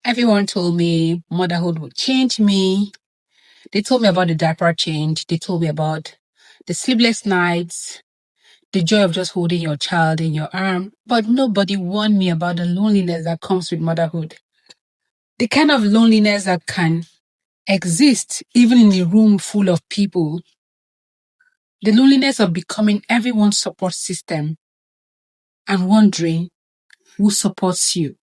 Everyone told me motherhood would change me. They told me about the diaper change. They told me about the sleepless nights, the joy of just holding your child in your arm. But nobody warned me about the loneliness that comes with motherhood. The kind of loneliness that can exist even in a room full of people. The loneliness of becoming everyone's support system and wondering who supports you.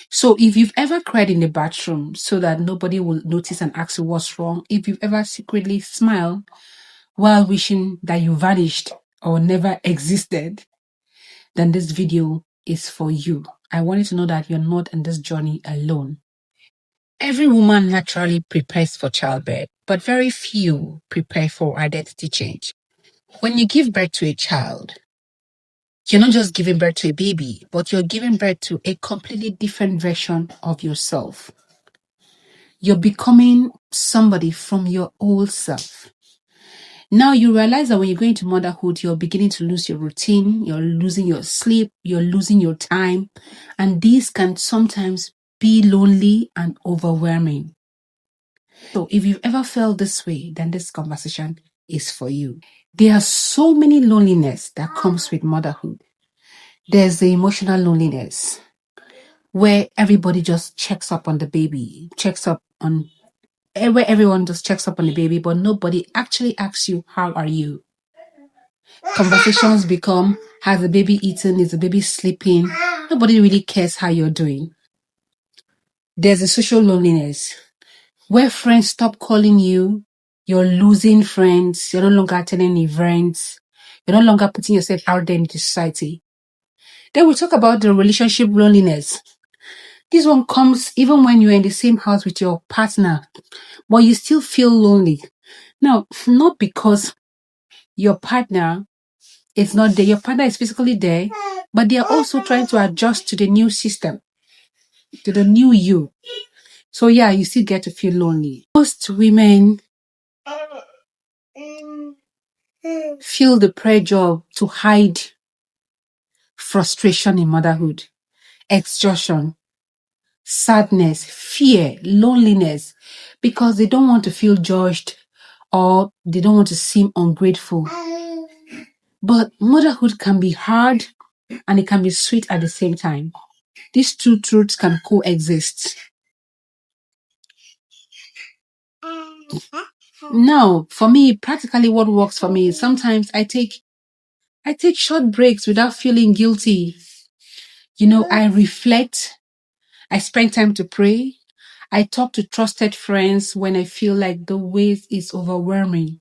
So if you've ever cried in the bathroom so that nobody will notice and ask you what's wrong, if you've ever secretly smiled while wishing that you vanished or never existed, then this video is for you. I want you to know that you're not in this journey alone. Every woman naturally prepares for childbirth, but very few prepare for identity change. When you give birth to a child, you're not just giving birth to a baby, but you're giving birth to a completely different version of yourself. You're becoming somebody from your old self. Now you realize that when you're going to motherhood, you're beginning to lose your routine, you're losing your sleep, you're losing your time. And these can sometimes be lonely and overwhelming. So if you've ever felt this way, then this conversation is for you. There are so many loneliness that comes with motherhood. There's the emotional loneliness where everybody just checks up on the baby, where everyone just checks up on the baby, but nobody actually asks you, how are you? Conversations become, has the baby eaten? Is the baby sleeping? Nobody really cares how you're doing. There's a social loneliness where friends stop calling you, you're losing friends, you're no longer attending events, you're no longer putting yourself out there into society. Then we talk about the relationship loneliness. This one comes even when you're in the same house with your partner, but you still feel lonely. Now, not because your partner is not there, your partner is physically there, but they are also trying to adjust to the new system, to the new you. So yeah, you still get to feel lonely. Most women feel the pressure to hide frustration in motherhood, exhaustion, sadness, fear, loneliness, because they don't want to feel judged or they don't want to seem ungrateful. But motherhood can be hard and it can be sweet at the same time. These two truths can coexist. Now, for me, practically what works for me is sometimes I take short breaks without feeling guilty. I reflect, I spend time to pray, I talk to trusted friends when I feel like the weight is overwhelming.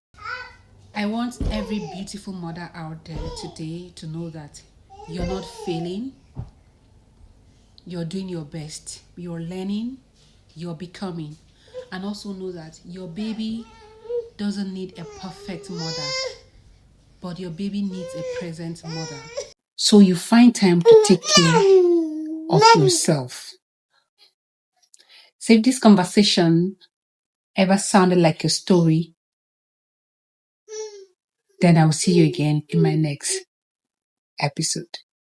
I want every beautiful mother out there today to know that you're not failing, you're doing your best, you're learning, you're becoming, and also know that your baby doesn't need a perfect mother, but your baby needs a present mother. So you find time to take care of yourself. So if this conversation ever sounded like a story, then I will see you again in my next episode.